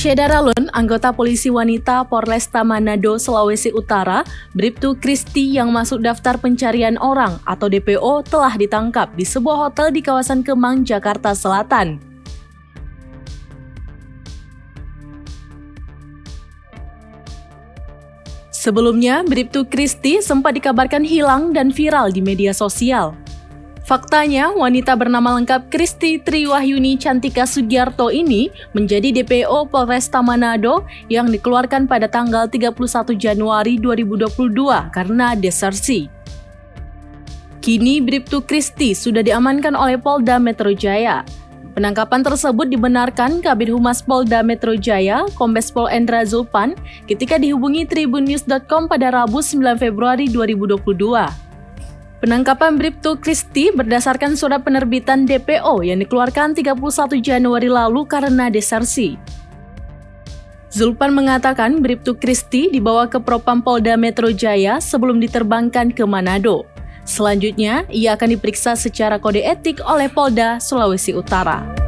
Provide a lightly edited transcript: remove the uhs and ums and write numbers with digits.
Syeda Ralun, anggota polisi wanita Polresta Manado, Sulawesi Utara, Bribtu Kristi yang masuk daftar pencarian orang atau DPO telah ditangkap di sebuah hotel di kawasan Kemang, Jakarta Selatan. Sebelumnya, Bribtu Kristi sempat dikabarkan hilang dan viral di media sosial. Faktanya, wanita bernama lengkap Kristi Triwahyuni Cantika Sugiarto ini menjadi DPO Polresta Manado yang dikeluarkan pada tanggal 31 Januari 2022 karena desersi. Kini Bribtu Kristi sudah diamankan oleh Polda Metro Jaya. Penangkapan tersebut dibenarkan Kabid Humas Polda Metro Jaya, Kombes Pol Endra Zulpan, ketika dihubungi tribunnews.com pada Rabu 9 Februari 2022. Penangkapan Bribtu Kristi berdasarkan surat penerbitan DPO yang dikeluarkan 31 Januari lalu karena desersi. Zulpan mengatakan Bribtu Kristi dibawa ke Propam Polda Metro Jaya sebelum diterbangkan ke Manado. Selanjutnya, ia akan diperiksa secara kode etik oleh Polda Sulawesi Utara.